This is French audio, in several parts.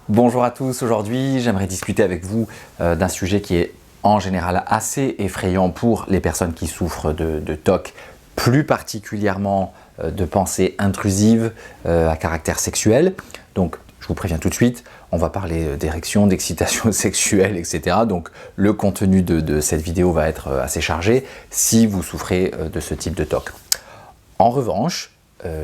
Bonjour à tous, aujourd'hui j'aimerais discuter avec vous d'un sujet qui est en général assez effrayant pour les personnes qui souffrent de TOC, plus particulièrement de pensées intrusives à caractère sexuel. Donc je vous préviens tout de suite, on va parler d'érection, d'excitation sexuelle, etc. Donc le contenu de cette vidéo va être assez chargé si vous souffrez de ce type de TOC. En revanche,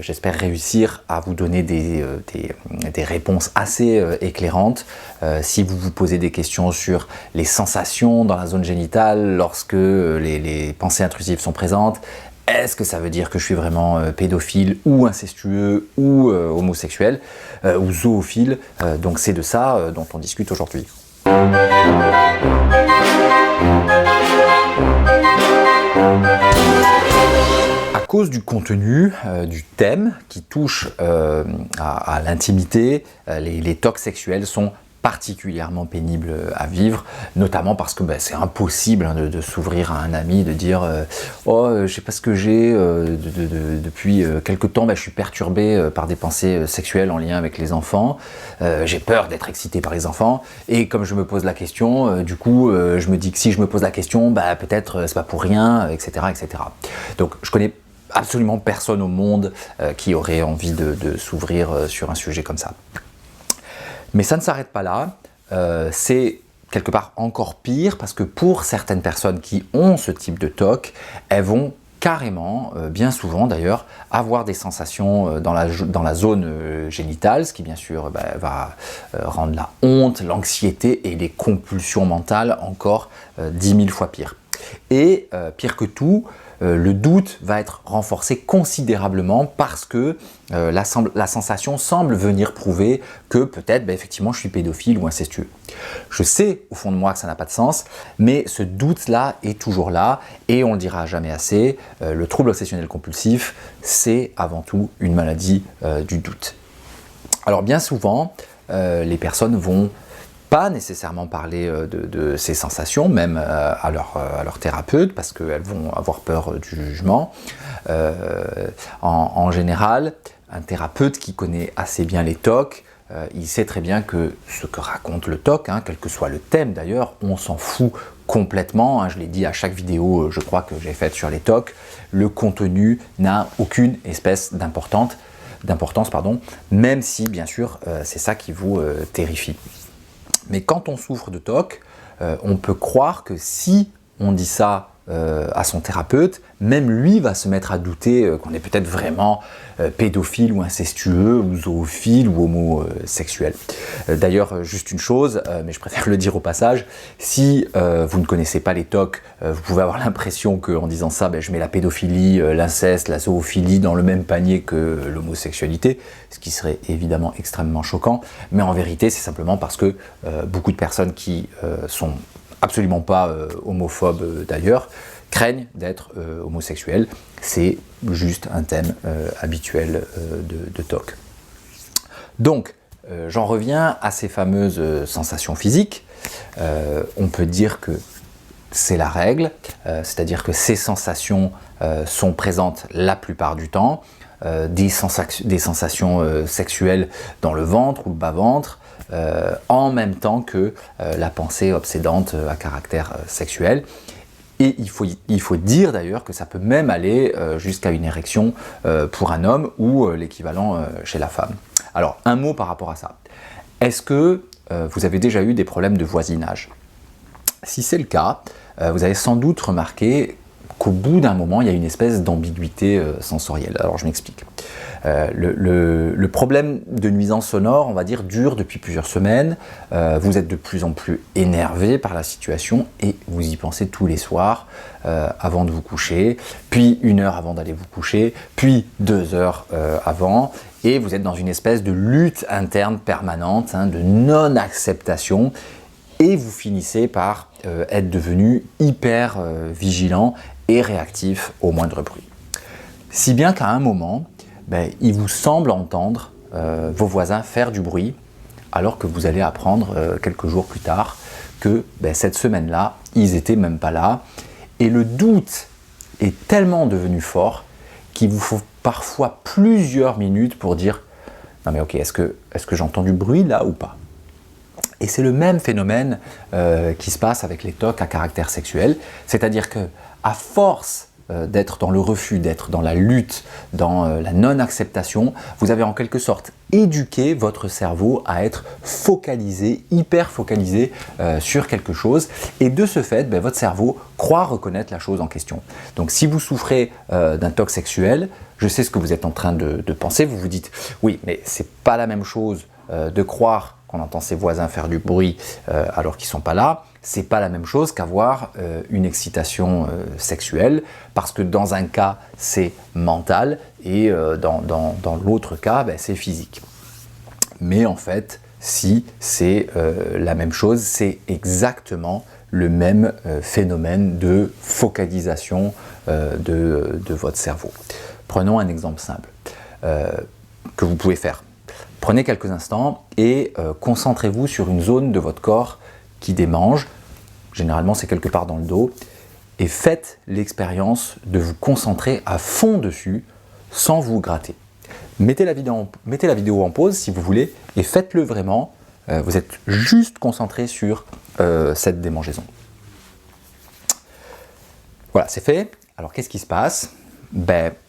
j'espère réussir à vous donner des réponses assez éclairantes. Si vous vous posez des questions sur les sensations dans la zone génitale lorsque les pensées intrusives sont présentes, est-ce que ça veut dire que je suis vraiment pédophile ou incestueux ou homosexuel ou zoophile? Donc c'est de ça dont on discute aujourd'hui. À cause du contenu, du thème qui touche à l'intimité, les TOC sexuels sont particulièrement pénibles à vivre, notamment parce que c'est impossible de s'ouvrir à un ami, de dire oh je sais pas ce que j'ai, depuis quelque temps je suis perturbé par des pensées sexuelles en lien avec les enfants, j'ai peur d'être excité par les enfants, et comme je me pose la question, du coup je me dis que si je me pose la question, peut-être c'est pas pour rien, etc., etc. Donc je connais absolument personne au monde qui aurait envie de s'ouvrir sur un sujet comme ça. Mais ça ne s'arrête pas là, c'est quelque part encore pire parce que pour certaines personnes qui ont ce type de TOC, elles vont carrément, bien souvent d'ailleurs, avoir des sensations dans la zone génitale, ce qui bien sûr va rendre la honte, l'anxiété et les compulsions mentales encore 10 000 fois pire. Et pire que tout, le doute va être renforcé considérablement parce que la sensation semble venir prouver que peut-être effectivement je suis pédophile ou incestueux. Je sais au fond de moi que ça n'a pas de sens, mais ce doute-là est toujours là et on ne le dira jamais assez, le trouble obsessionnel compulsif, c'est avant tout une maladie du doute. Alors bien souvent, les personnes vont pas nécessairement parler de ces sensations, même à leur thérapeute, parce qu'elles vont avoir peur du jugement. En général, un thérapeute qui connaît assez bien les TOC, il sait très bien que ce que raconte le TOC, quel que soit le thème d'ailleurs, on s'en fout complètement. Je l'ai dit à chaque vidéo, je crois que j'ai faite sur les TOC, le contenu n'a aucune espèce d'importance, même si bien sûr c'est ça qui vous terrifie. Mais quand on souffre de TOC, on peut croire que si on dit ça à son thérapeute, même lui va se mettre à douter qu'on est peut-être vraiment pédophile ou incestueux ou zoophile ou homosexuel. D'ailleurs, juste une chose, mais je préfère le dire au passage, si vous ne connaissez pas les TOC, vous pouvez avoir l'impression qu'en disant ça, je mets la pédophilie, l'inceste, la zoophilie dans le même panier que l'homosexualité, ce qui serait évidemment extrêmement choquant, mais en vérité c'est simplement parce que beaucoup de personnes qui sont absolument pas homophobes d'ailleurs, craignent d'être homosexuels. C'est juste un thème habituel de TOC. Donc, j'en reviens à ces fameuses sensations physiques. On peut dire que c'est la règle, c'est-à-dire que ces sensations sont présentes la plupart du temps, des sensations sexuelles dans le ventre ou le bas-ventre, en même temps que la pensée obsédante à caractère sexuel. Et il faut dire d'ailleurs que ça peut même aller jusqu'à une érection pour un homme ou l'équivalent chez la femme. Alors, un mot par rapport à ça. Est-ce que vous avez déjà eu des problèmes de voisinage? Si c'est le cas, vous avez sans doute remarqué qu'au bout d'un moment, il y a une espèce d'ambiguïté sensorielle. Alors, je m'explique. Le problème de nuisance sonore, on va dire, dure depuis plusieurs semaines. Vous êtes de plus en plus énervé par la situation et vous y pensez tous les soirs avant de vous coucher, puis 1 heure avant d'aller vous coucher, puis 2 heures avant. Et vous êtes dans une espèce de lutte interne permanente, de non-acceptation. Et vous finissez par être devenu hyper vigilant et réactif au moindre bruit. Si bien qu'à un moment, il vous semble entendre vos voisins faire du bruit, alors que vous allez apprendre quelques jours plus tard que cette semaine-là, ils n'étaient même pas là. Et le doute est tellement devenu fort qu'il vous faut parfois plusieurs minutes pour dire « Non mais ok, est-ce que j'entends du bruit là ou pas ?» Et c'est le même phénomène qui se passe avec les TOC à caractère sexuel, c'est-à-dire que à force d'être dans le refus, d'être dans la lutte, dans la non-acceptation, vous avez en quelque sorte éduqué votre cerveau à être focalisé, hyper focalisé sur quelque chose, et de ce fait, votre cerveau croit reconnaître la chose en question. Donc si vous souffrez d'un TOC sexuel, je sais ce que vous êtes en train de penser, vous vous dites « oui, mais c'est pas la même chose de croire qu'on entend ses voisins faire du bruit alors qu'ils ne sont pas là, c'est pas la même chose qu'avoir une excitation sexuelle, parce que dans un cas c'est mental et dans l'autre cas c'est physique. Mais en fait, si c'est la même chose, c'est exactement le même phénomène de focalisation de votre cerveau. Prenons un exemple simple que vous pouvez faire. Prenez quelques instants et concentrez-vous sur une zone de votre corps qui démange, généralement c'est quelque part dans le dos, et faites l'expérience de vous concentrer à fond dessus sans vous gratter. Mettez la vidéo en pause si vous voulez et faites-le vraiment, vous êtes juste concentré sur cette démangeaison. Voilà, c'est fait. Alors qu'est-ce qui se passe?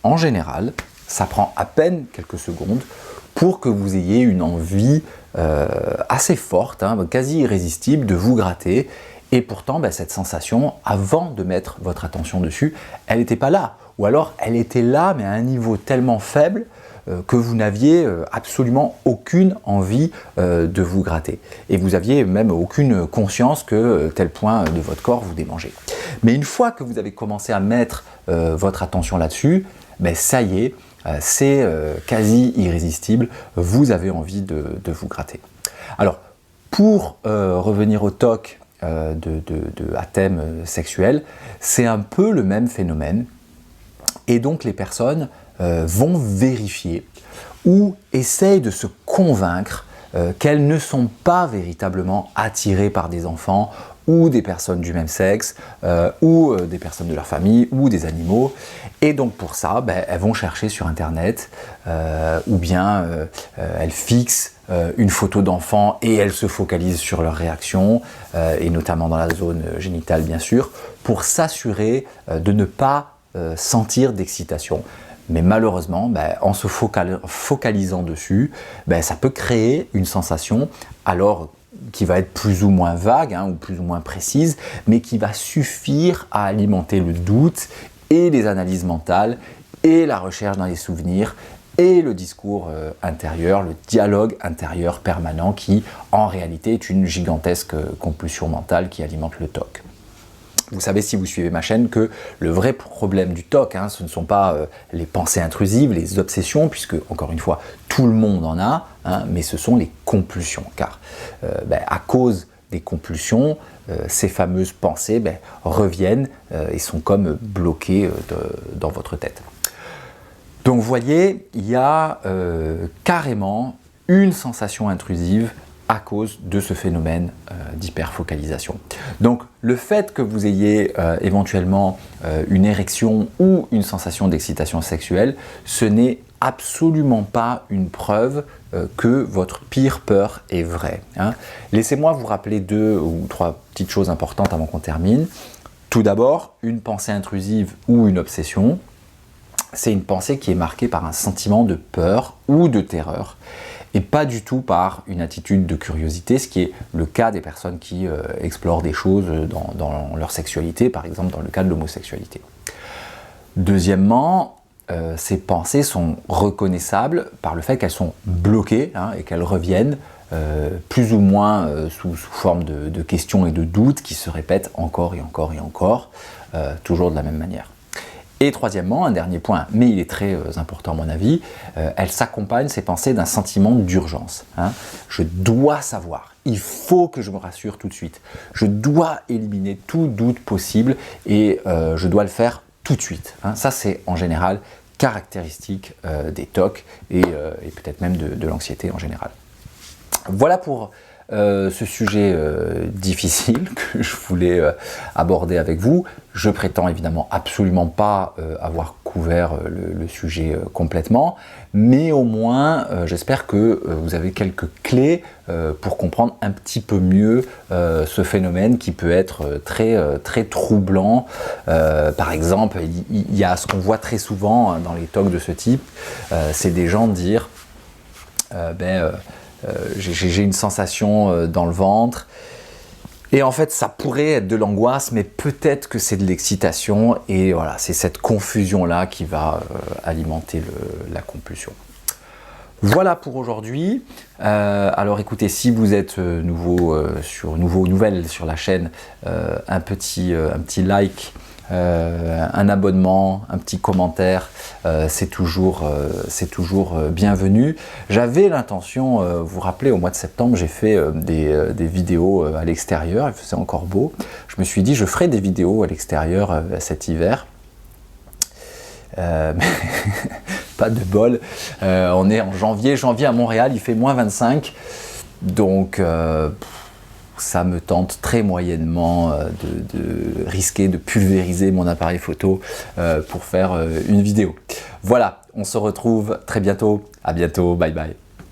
En général, ça prend à peine quelques secondes pour que vous ayez une envie assez forte, quasi irrésistible, de vous gratter. Et pourtant, cette sensation, avant de mettre votre attention dessus, elle n'était pas là. Ou alors, elle était là, mais à un niveau tellement faible que vous n'aviez absolument aucune envie de vous gratter. Et vous n'aviez même aucune conscience que tel point de votre corps vous démangeait. Mais une fois que vous avez commencé à mettre votre attention là-dessus, ça y est, c'est quasi irrésistible, vous avez envie de vous gratter. Alors, pour revenir au TOC à thème sexuel, c'est un peu le même phénomène, et donc les personnes vont vérifier ou essayent de se convaincre qu'elles ne sont pas véritablement attirées par des enfants ou des personnes du même sexe, ou des personnes de leur famille, ou des animaux. Et donc pour ça, elles vont chercher sur Internet, ou bien elles fixent une photo d'enfant et elles se focalisent sur leur réaction, et notamment dans la zone génitale bien sûr, pour s'assurer de ne pas sentir d'excitation. Mais malheureusement, en se focalisant dessus, ça peut créer une sensation, alors qui va être plus ou moins vague ou plus ou moins précise, mais qui va suffire à alimenter le doute et les analyses mentales et la recherche dans les souvenirs et le discours intérieur, le dialogue intérieur permanent qui, en réalité, est une gigantesque compulsion mentale qui alimente le TOC. Vous savez, si vous suivez ma chaîne, que le vrai problème du TOC, ce ne sont pas les pensées intrusives, les obsessions, puisque, encore une fois, tout le monde en a, mais ce sont les compulsions. Car à cause des compulsions, ces fameuses pensées reviennent et sont comme bloquées dans votre tête. Donc, vous voyez, il y a carrément une sensation intrusive à cause de ce phénomène d'hyperfocalisation. Donc le fait que vous ayez éventuellement une érection ou une sensation d'excitation sexuelle, ce n'est absolument pas une preuve que votre pire peur est vraie. Laissez-moi vous rappeler 2 ou 3 petites choses importantes avant qu'on termine. Tout d'abord, une pensée intrusive ou une obsession, c'est une pensée qui est marquée par un sentiment de peur ou de terreur, et pas du tout par une attitude de curiosité, ce qui est le cas des personnes qui explorent des choses dans leur sexualité, par exemple dans le cas de l'homosexualité. Deuxièmement, ces pensées sont reconnaissables par le fait qu'elles sont bloquées et qu'elles reviennent plus ou moins sous forme de questions et de doutes qui se répètent encore et encore et encore, toujours de la même manière. Et troisièmement, un dernier point, mais il est très important à mon avis, elles s'accompagnent, ces pensées, d'un sentiment d'urgence. Je dois savoir, il faut que je me rassure tout de suite, je dois éliminer tout doute possible et je dois le faire tout de suite. Ça, c'est en général caractéristique des TOC et peut-être même de l'anxiété en général. Voilà pour ce sujet difficile que je voulais aborder avec vous. Je prétends évidemment absolument pas avoir couvert le sujet complètement, mais au moins j'espère que vous avez quelques clés pour comprendre un petit peu mieux ce phénomène qui peut être très troublant. Par exemple, il y a ce qu'on voit très souvent dans les talks de ce type, c'est des gens dire j'ai une sensation dans le ventre, et en fait ça pourrait être de l'angoisse, mais peut-être que c'est de l'excitation, et voilà, c'est cette confusion là qui va alimenter la compulsion. Voilà pour aujourd'hui. Alors écoutez, si vous êtes nouvelle sur la chaîne, un petit like, un abonnement, un petit commentaire, c'est toujours bienvenu. J'avais l'intention, vous vous rappelez, au mois de septembre, j'ai fait des vidéos à l'extérieur, il faisait encore beau. Je me suis dit, je ferai des vidéos à l'extérieur cet hiver. Pas de bol, on est en janvier à Montréal, il fait moins 25, donc ça me tente très moyennement de risquer de pulvériser mon appareil photo pour faire une vidéo. Voilà, on se retrouve très bientôt, à bientôt, bye bye.